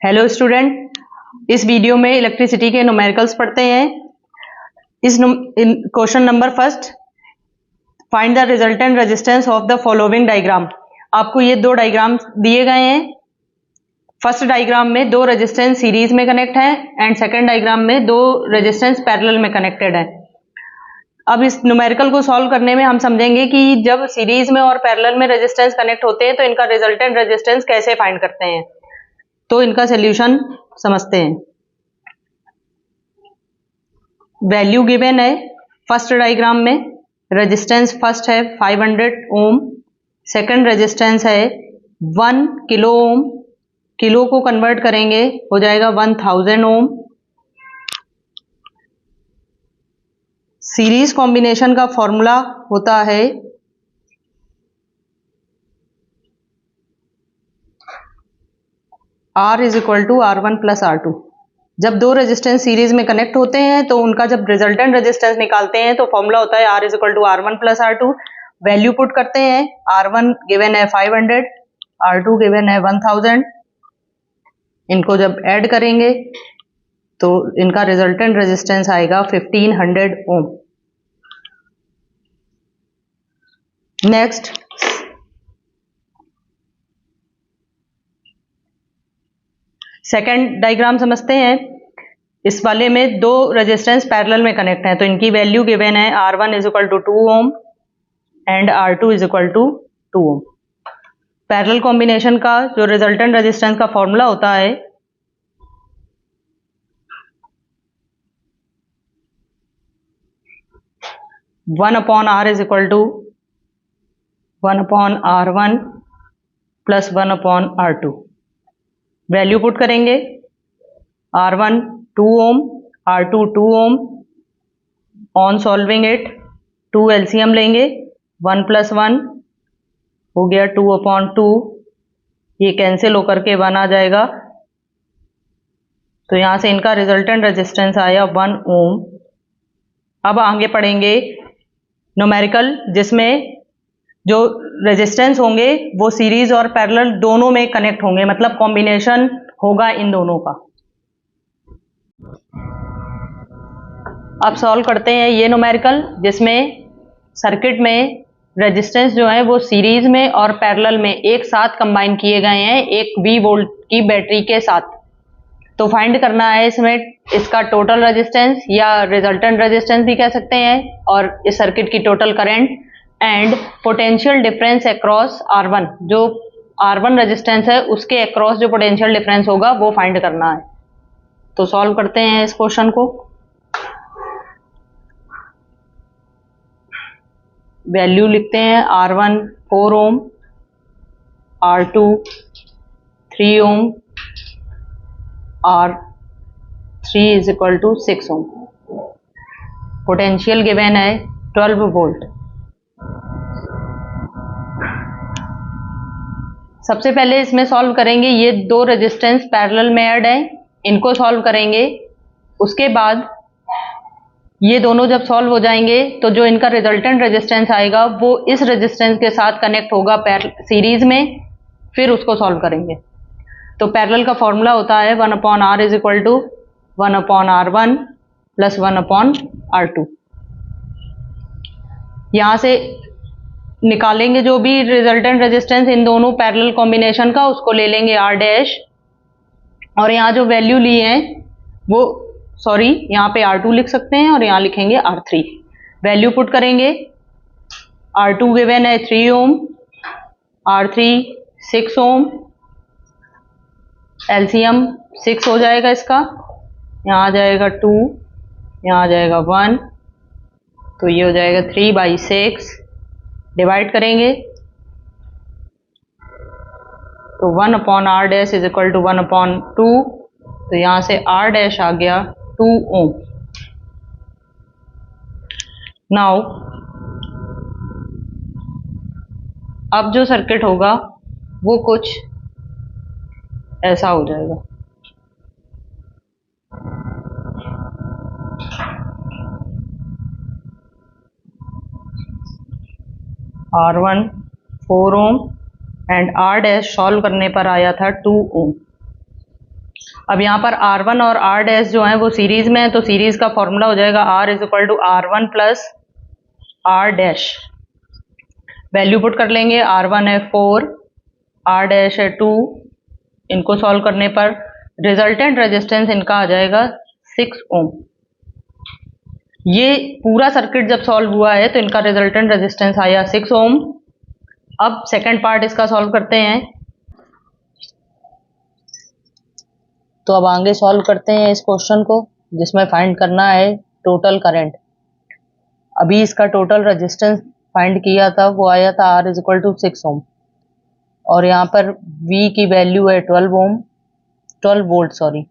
Hello student, इस video में electricity के न्यूमेरिकल्स पढ़ते हैं। इस question number first, find the resultant resistance of the following diagram. आपको ये दो डायग्राम दिए गए हैं। फर्स्ट डायग्राम में दो रेजिस्टेंस सीरीज में कनेक्ट है एंड सेकंड डायग्राम में दो रेजिस्टेंस पैरेलल में कनेक्टेड है। अब इस न्यूमेरिकल को सॉल्व करने में हम समझेंगे कि जब सीरीज में और पैरेलल में रेजिस्टेंस कनेक्ट होते हैं तो इनका रिजल्टेंट रेजिस्टेंस कैसे फाइंड करते हैं। तो इनका सोल्यूशन समझते हैं। वैल्यू गिवन है फर्स्ट डायग्राम में। रेजिस्टेंस फर्स्ट है 500 ओम, सेकंड रेजिस्टेंस है 1 किलो ओम। किलो को कन्वर्ट करेंगे हो जाएगा 1000 ओम। सीरीज कॉम्बिनेशन का फॉर्मूला होता है R is equal to R1 plus R2। जब दो रेजिस्टेंस सीरीज में कनेक्ट होते हैं तो उनका जब रिजल्टेंट रेजिस्टेंस निकालते हैं तो फॉर्मूला होता है R is equal to R1 plus R2। Value put करते हैं। R1 गिवन है 500, R2 गिवन है 1000। इनको जब ऐड करेंगे तो इनका रिजल्टेंट रेजिस्टेंस आएगा 1500 ओम। नेक्स्ट, सेकेंड डायग्राम समझते हैं। इस वाले में दो रेजिस्टेंस पैरेलल में कनेक्ट हैं तो इनकी वैल्यू गिवन है R1 is equal to 2 ohm and R2 is equal to 2 ohm. Parallel combination का जो रिजल्टेंट रेजिस्टेंस का फॉर्मूला होता है one upon R is equal to 1 upon R1 plus 1 upon R2। Value put करेंगे। R1 2 ohm, R2 2 ohm. On solving it 2 LCM लेंगे, 1 plus 1 हो गया 2 upon 2। ये कैंसिल होकर के 1 आ जाएगा तो यहां से इनका रिजल्टेंट रेजिस्टेंस आया 1 ओम। अब आगे पढ़ेंगे न्यूमेरिकल जिसमें जो रेजिस्टेंस होंगे वो सीरीज और पैरेलल दोनों में कनेक्ट होंगे, मतलब कॉम्बिनेशन होगा इन दोनों का। अब सॉल्व करते हैं ये न्यूमेरिकल जिसमें सर्किट में रेजिस्टेंस जो है वो सीरीज में और पैरेलल में एक साथ कंबाइन किए गए हैं एक V वोल्ट की बैटरी के साथ। तो फाइंड करना है इसमें इसका टोटल रेजिस्टेंस या रिजल्टेंट रेजिस्टेंस भी कह सकते हैं, और इस सर्किट की total current and potential difference across R1। जो R1 रेजिस्टेंस है उसके अक्रॉस जो पोटेंशियल डिफरेंस होगा वो फाइंड करना है। तो सॉल्व करते हैं इस क्वेश्चन को। वैल्यू लिखते हैं R1 4 ohm, R2 3 ohm, R3 is equal to 6 ohm. Potential given है 12 वोल्ट। सबसे पहले इसमें सॉल्व करेंगे, ये दो रेजिस्टेंस पैरेलल में ऐड है, इनको सॉल्व करेंगे। उसके बाद ये दोनों जब सॉल्व हो जाएंगे तो जो इनका रिजल्टेंट रेजिस्टेंस आएगा वो इस रेजिस्टेंस के साथ कनेक्ट होगा सीरीज में, फिर उसको सॉल्व करेंगे। तो पैरेलल का फॉर्मूला होता है 1 upon R is equal to 1 upon R1 plus 1 upon R2। यहां से निकालेंगे जो भी रिजल्टेंट रेजिस्टेंस इन दोनों पैरेलल कॉम्बिनेशन का, उसको ले लेंगे R डैश, और यहाँ जो वैल्यू ली है वो यहाँ पे R2 लिख सकते हैं और यहाँ लिखेंगे R3। वैल्यू पुट करेंगे। R2 गिवन है 3 ओम, R3 6 ओम। एलसीएम 6 हो जाएगा इसका, यहाँ आ जाएगा 2, यहाँ आ जाएगा 1, तो ये हो जाएगा 3/6। डिवाइड करेंगे तो 1 upon R dash is equal to 1 upon 2, तो यहाँ से R डैश आ गया 2 ओम। नाउ अब जो सर्किट होगा वो कुछ ऐसा हो जाएगा। R1 4 ohm and R dash solve करने पर आया था 2 ओम। अब यहाँ पर R1 और R डैश जो है वो सीरीज में है, तो सीरीज का फॉर्मूला हो जाएगा R is equal to R1 plus R dash. Value put कर लेंगे, R1 है 4, R डैश है 2। इनको सॉल्व करने पर रिजल्टेंट रेजिस्टेंस इनका आ जाएगा 6 ओम। ये पूरा सर्किट जब सॉल्व हुआ है तो इनका रिजल्टेंट रेजिस्टेंस आया 6 ओम। अब सेकंड पार्ट इसका सॉल्व करते हैं। तो अब आगे सॉल्व करते हैं इस क्वेश्चन को, जिसमें फाइंड करना है टोटल करंट। अभी इसका टोटल रेजिस्टेंस फाइंड किया था, वो आया था R is equal to 6 ohm, और यहाँ पर V की वैल्यू है 12 वोल्ट सॉरी,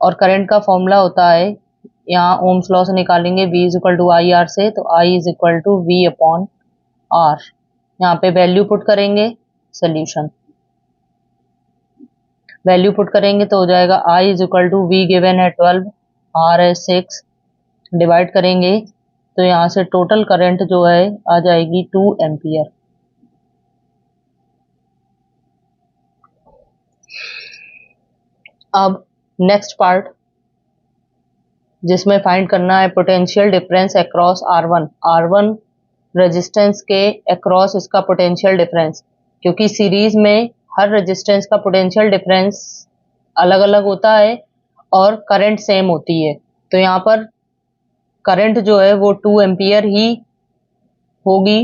और करंट का फॉर्मूला होता है, यहाँ ओम्स लॉ से निकालेंगे V is equal to I R से, तो I is equal to V upon R। यहाँ पे वैल्यू पुट करेंगे, सोल्यूशन वैल्यू पुट करेंगे तो हो जाएगा I is equal to V given है 12, R है 6, डिवाइड करेंगे तो यहाँ से टोटल करंट जो है आ जाएगी 2 एम्पियर। अब नेक्स्ट पार्ट, जिसमें फाइंड करना है potential difference across R1 resistance के अक्रॉस इसका पोटेंशियल डिफरेंस, क्योंकि सीरीज में हर रेजिस्टेंस का पोटेंशियल डिफरेंस अलग अलग होता है और करंट सेम होती है। तो यहाँ पर करंट जो है वो 2 एम्पियर ही होगी,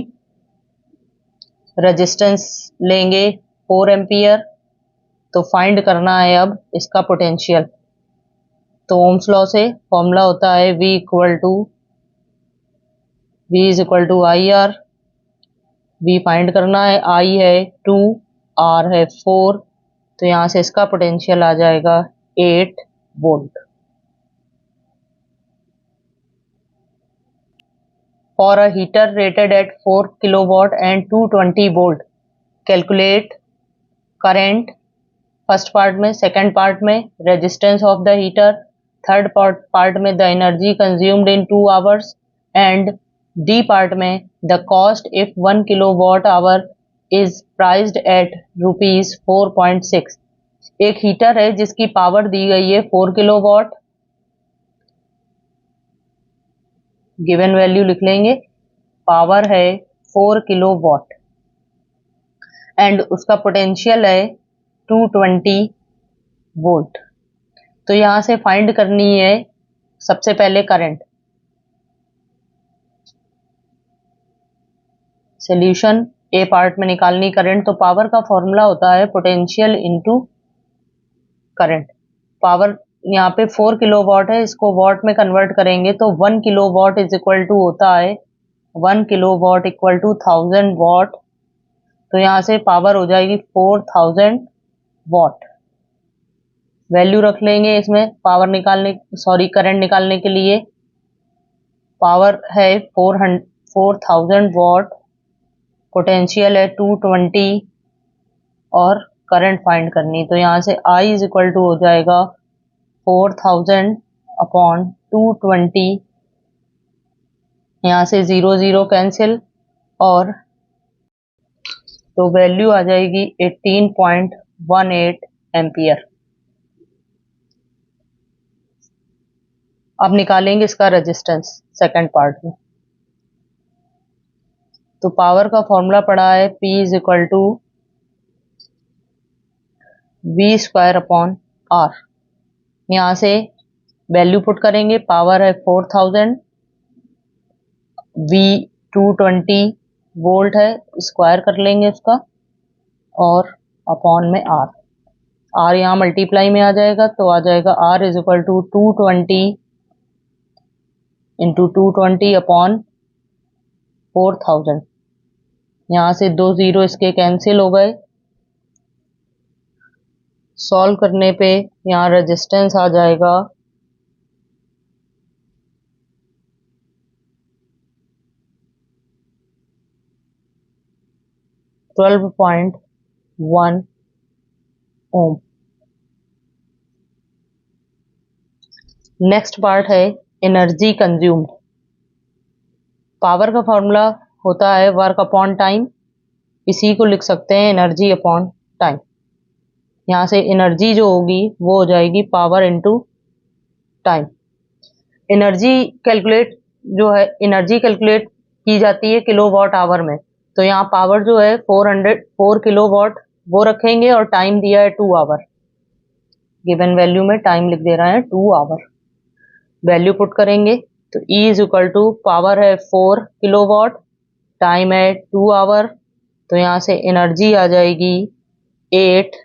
रेजिस्टेंस लेंगे 4 एम्पियर। तो फाइंड करना है अब इसका पोटेंशियल। तो ओम्स लॉ से फॉर्मूला होता है V is equal to I R. V find करना है, I है 2, R है 4, तो यहाँ से इसका पोटेंशियल आ जाएगा 8 volt. For a heater rated at 4 kilowatt and 220 volt calculate current. First part में, सेकंड पार्ट में resistance of the heater, third part में the energy consumed in 2 hours, and D part में the cost if 1 kilowatt hour is priced at rupees 4.6। एक heater है जिसकी power दी गई है 4 kilowatt, given value लिख लेंगे, पावर है 4 किलोवाट, एंड उसका पोटेंशियल है 220 वोल्ट। तो यहां से फाइंड करनी है सबसे पहले करंट। सॉल्यूशन ए पार्ट में निकालनी करंट, तो पावर का फॉर्मूला होता है पोटेंशियल इनटू करंट। पावर यहाँ पे 4 किलोवाट है, इसको वाट में कन्वर्ट करेंगे तो 1 किलोवाट इज इक्वल टू होता है 1 किलोवाट इक्वल टू 1000 वाट। तो यहाँ से पावर हो जाएगी 4000 वाट। वैल्यू रख लेंगे इसमें पावर निकालने करंट निकालने के लिए। पावर है 4000 वाट, पोटेंशियल है 220 और करंट फाइंड करनी, तो यहाँ से I इज इक्वल टू हो जाएगा 4000 अपॉन 220, यहाँ से 0 0 कैंसिल, और तो वैल्यू आ जाएगी 18.18 एम्पियर। अब निकालेंगे इसका रेजिस्टेंस सेकंड पार्ट में। तो पावर का फॉर्मूला पड़ा है P is equal to V square upon R। यहाँ से वैल्यू पुट करेंगे, पावर है 4000, V 220 वोल्ट है, स्क्वायर कर लेंगे इसका, और अपॉन में R यहाँ मल्टीप्लाई में आ जाएगा, तो आ जाएगा R is equal to 220 into 220 upon 4000। यहाँ से 2 0 इसके कैंसिल हो गए। सॉल्व करने पे यहाँ रेजिस्टेंस आ जाएगा 12.1 ओम। नेक्स्ट पार्ट है एनर्जी कंज्यूम्ड। पावर का फॉर्मूला होता है वर्क अपॉन टाइम, इसी को लिख सकते हैं एनर्जी अपॉन टाइम। यहाँ से एनर्जी जो होगी वो हो जाएगी power into time. Energy calculate जो है, एनर्जी कैलकुलेट की जाती है किलोवाट आवर में, तो यहाँ पावर जो है 4 किलोवाट वो रखेंगे और टाइम दिया है 2 आवर। गिवन वैल्यू में टाइम लिख दे रहा है 2 आवर। वैल्यू पुट करेंगे तो E is equal to power है 4 किलोवाट, टाइम है 2 आवर, तो यहाँ से एनर्जी आ जाएगी 8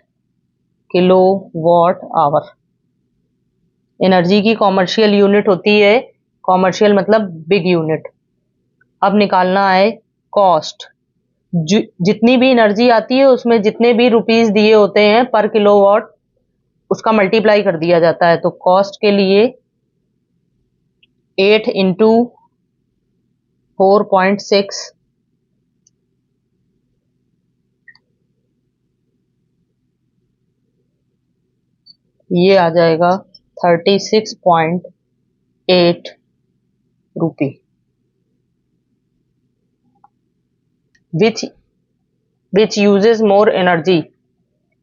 किलोवाट आवर। एनर्जी की कॉमर्शियल यूनिट होती है, कॉमर्शियल मतलब बिग यूनिट। अब निकालना है कॉस्ट। जितनी भी एनर्जी आती है उसमें जितने भी रुपीस दिए होते हैं पर किलोवाट उसका मल्टीप्लाई कर दिया जाता है। तो कॉस्ट के लिए 8 इंटू 4.6 ये आ जाएगा 36.8 रुपी। which uses more energy,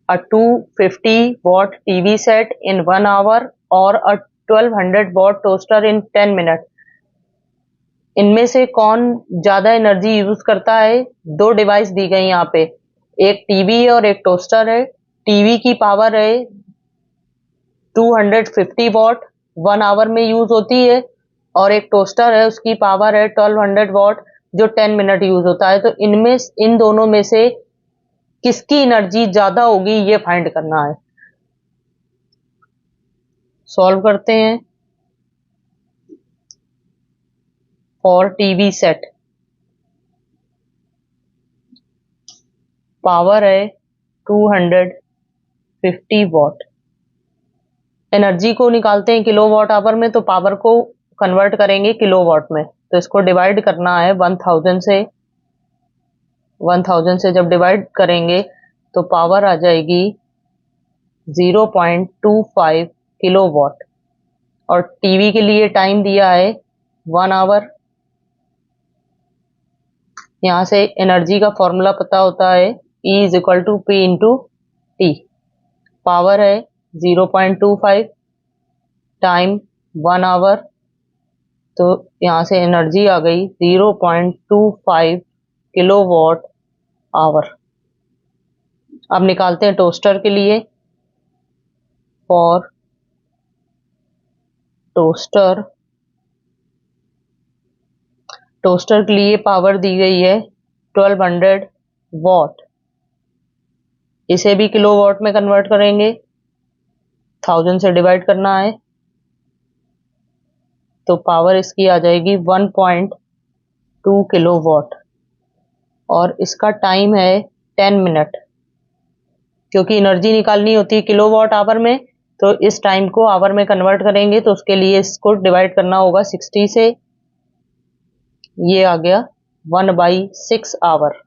a 250 watt TV set in 1 hour or a 1200 watt toaster in 10 minutes। इनमें से कौन ज्यादा एनर्जी यूज करता है? दो डिवाइस दी गई यहाँ पे, एक टीवी है और एक टोस्टर है। टीवी की पावर है 250 वॉट, 1 आवर में यूज होती है, और एक टोस्टर है उसकी पावर है 1200 वॉट जो 10 मिनट यूज होता है। तो इनमें इन दोनों में से किसकी एनर्जी ज्यादा होगी ये फाइंड करना है। सॉल्व करते हैं। फॉर टीवी सेट पावर है 250 वॉट। एनर्जी को निकालते हैं किलोवाट आवर में, तो पावर को कन्वर्ट करेंगे किलोवाट में, तो इसको डिवाइड करना है 1000 से। 1000 से जब डिवाइड करेंगे तो पावर आ जाएगी 0.25 किलोवाट। और टीवी के लिए टाइम दिया है 1 आवर। यहाँ से एनर्जी का फॉर्मूला पता होता है, E is equal to P into T. Power है 0.25, टाइम 1 आवर, तो यहाँ से एनर्जी आ गई 0.25 किलोवाट आवर। अब निकालते हैं टोस्टर के लिए। फॉर टोस्टर, टोस्टर के लिए पावर दी गई है 1200 वॉट। इसे भी किलोवाट में कन्वर्ट करेंगे, 1000 से डिवाइड करना है, तो पावर इसकी आ जाएगी 1.2 किलोवाट। और इसका टाइम है 10 मिनट। क्योंकि एनर्जी निकालनी होती है किलोवाट आवर में, तो इस टाइम को आवर में कन्वर्ट करेंगे, तो उसके लिए इसको डिवाइड करना होगा 60 से। ये आ गया 1/6 आवर।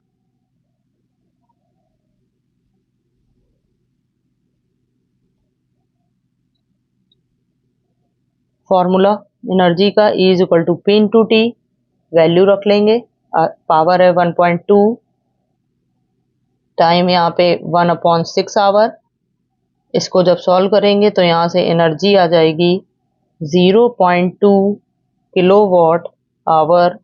फॉर्मूला एनर्जी का E is equal to P into T. Value रख लेंगे, पावर है 1.2, टाइम यहाँ पे 1/6 आवर। इसको जब सॉल्व करेंगे तो यहाँ से एनर्जी आ जाएगी 0.2 किलोवाट आवर।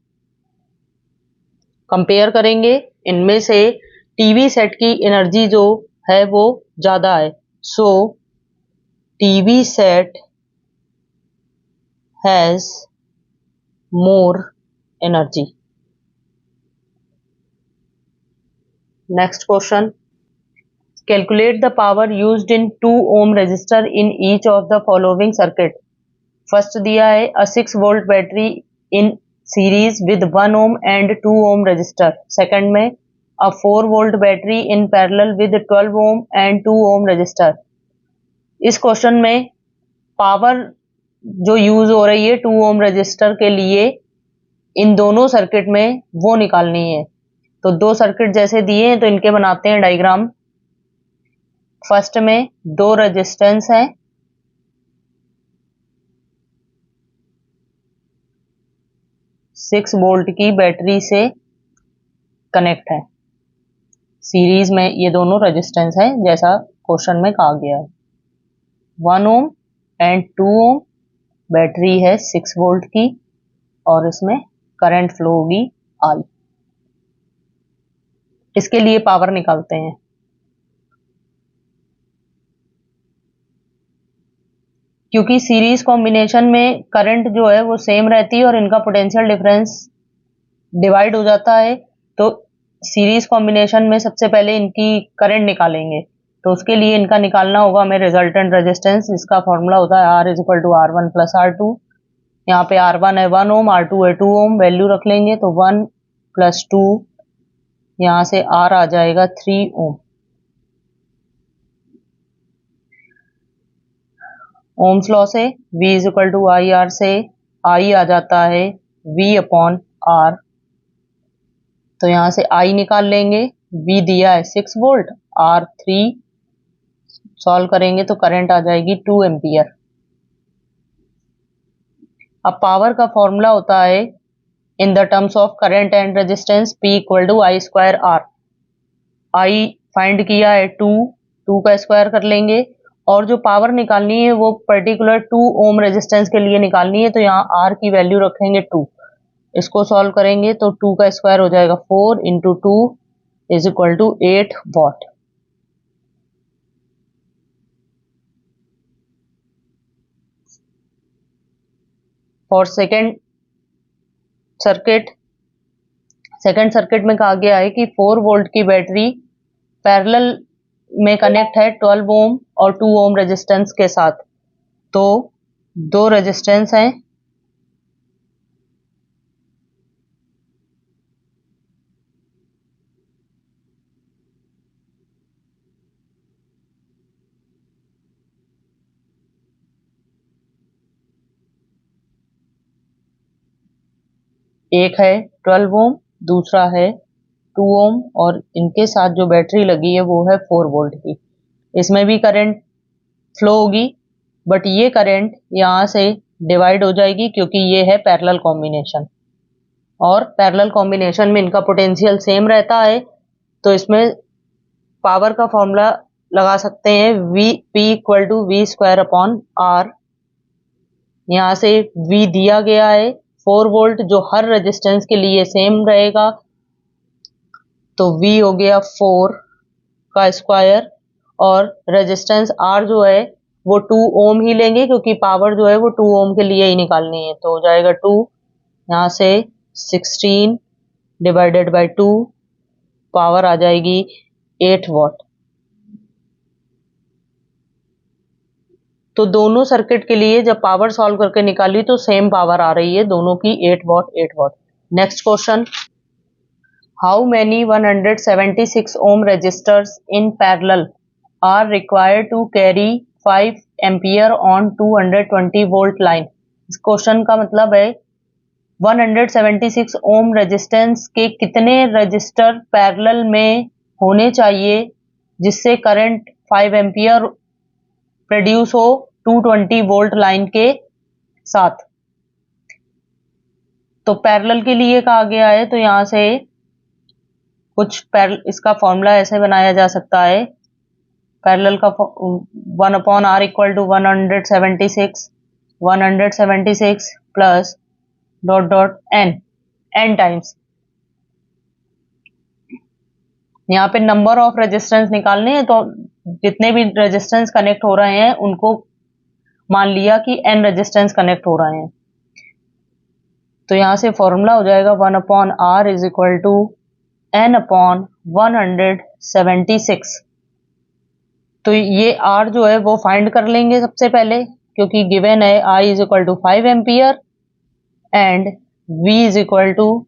कंपेयर करेंगे, इनमें से टीवी सेट की एनर्जी जो है वो ज्यादा है, so TV set has more energy. Next question, calculate the power used in 2 ohm resistor in each of the following circuit। First दिया है a 6 volt battery in series with 1 ohm and 2 ohm resistor। Second में a 4 volt battery in parallel with 12 ohm and 2 ohm resistor। इस question में power जो use हो रही है 2 ohm register के लिए इन दोनों सर्किट में वो निकालनी है। तो दो सर्किट जैसे दिए हैं तो इनके बनाते हैं डायग्राम। फर्स्ट में दो रेजिस्टेंस हैं, 6 वोल्ट की बैटरी से कनेक्ट है। सीरीज में ये दोनों रेजिस्टेंस है जैसा क्वेश्चन में कहा गया है। 1 ओम एंड 2 ओम बैटरी है 6 वोल्ट की और इसमें करंट फ्लो होगी I। इसके लिए पावर निकालते हैं। क्योंकि सीरीज कॉम्बिनेशन में करंट जो है वो सेम रहती है और इनका पोटेंशियल डिफरेंस डिवाइड हो जाता है, तो सीरीज कॉम्बिनेशन में सबसे पहले इनकी करंट निकालेंगे। तो उसके लिए इनका निकालना होगा हमें रिजल्टेंट रेजिस्टेंस, जिसका फॉर्मूला होता है R is equal to R1 plus R2। यहाँ पे R1 है 1 ओम, R2 है 2 ओम, वैल्यू रख लेंगे तो 1 प्लस 2, यहाँ से R आ जाएगा 3 ओम। ओम्स लॉ से V is equal to I R से I आ जाता है V अपॉन R। तो यहाँ से I निकाल लेंगे, V दिया है 6 वोल्ट, R 3, सॉल्व करेंगे तो करंट आ जाएगी 2 एम्पियर। अब पावर का फॉर्मूला होता है in the terms of current and resistance P equal to I square R। I find किया है 2 का स्क्वायर कर लेंगे और जो पावर निकालनी है वो पर्टिकुलर 2 ओम रेजिस्टेंस के लिए निकालनी है, तो यहाँ R की वैल्यू रखेंगे 2। इसको सॉल्व करेंगे तो 2 का स्क्वायर हो जाएगा 4 into 2 is equal to 8 watt. For second circuit में कहा गया है कि 4 वोल्ट की बैटरी पैरेलल में कनेक्ट है 12 ओम और 2 ओम रेजिस्टेंस के साथ। तो दो रेजिस्टेंस हैं, एक है 12 ओम, दूसरा है 2 ओम और इनके साथ जो बैटरी लगी है वो है 4 वोल्ट की। इसमें भी करंट फ्लो होगी, बट ये करंट यहाँ से डिवाइड हो जाएगी क्योंकि ये है पैरेलल कॉम्बिनेशन और पैरेलल कॉम्बिनेशन में इनका पोटेंशियल सेम रहता है। तो इसमें पावर का फॉर्मूला लगा सकते हैं P equal to V square upon R। यहाँ से V दिया गया है 4 वोल्ट जो हर रेजिस्टेंस के लिए सेम रहेगा, तो V हो गया 4 का स्क्वायर और रेजिस्टेंस R जो है वो 2 ओम ही लेंगे क्योंकि पावर जो है वो 2 ओम के लिए ही निकालनी है। तो हो जाएगा 2, यहाँ से 16 डिवाइडेड बाय 2, पावर आ जाएगी 8 वॉट। तो दोनों सर्किट के लिए जब पावर सॉल्व करके निकाली तो सेम पावर आ रही है दोनों की, 8 watt 8 watt. Next question, how many 176 ohm resistors in parallel are required to carry 5 ampere on 220 volt line. इस क्वेश्चन का मतलब है 176 ओम रेजिस्टेंस के कितने रजिस्टर पैरेलल में होने चाहिए जिससे करंट 5 एम्पियर प्रोड्यूस हो 220 वोल्ट लाइन के साथ। तो पैरेलल के लिए कहा गया है, तो यहां से इसका फॉर्मूला ऐसे बनाया जा सकता है। पैरेलल का 1 upon R equal to 176 plus dot dot n times. यहाँ पे नंबर ऑफ रेजिस्टेंस निकालने हैं, तो जितने भी रेजिस्टेंस कनेक्ट हो रहे हैं उनको मान लिया कि n रेजिस्टेंस कनेक्ट हो रहे हैं। तो यहां से फॉर्मूला हो जाएगा 1 upon R is equal to n upon 176। तो ये R जो है वो फाइंड कर लेंगे सबसे पहले, क्योंकि गिवन है I is equal to 5 ampere and V is equal to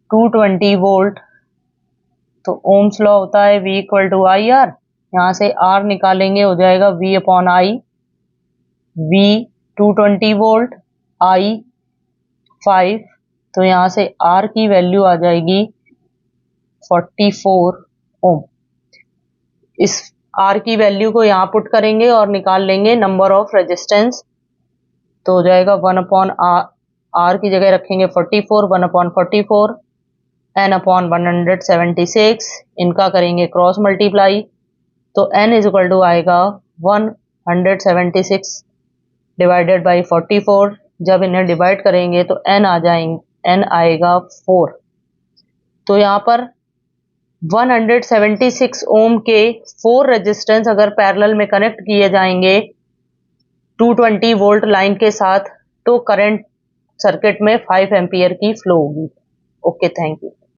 220 volt. तो ओम्स लॉ होता है V equal to I R. यहाँ से R निकालेंगे, हो जाएगा V upon I, V 220 volt, I 5। तो यहाँ से R की वैल्यू आ जाएगी 44 ओम। इस R की वैल्यू को यहाँ पुट करेंगे और निकाल लेंगे नंबर ऑफ रेजिस्टेंस। तो हो जाएगा 1 अपॉन R की जगह रखेंगे 44, 1 अपॉन 44 n अपॉन 176, इनका करेंगे क्रॉस मल्टीप्लाई तो n इज इक्वल टू आएगा 176 डिवाइडेड बाई 44। जब इन्हें डिवाइड करेंगे तो n आएगा 4। तो यहाँ पर 176 ओम के 4 रेजिस्टेंस अगर पैरेलल में कनेक्ट किए जाएंगे 220 वोल्ट लाइन के साथ, तो करंट सर्किट में 5 एम्पियर की फ्लो होगी। Okay, thank you.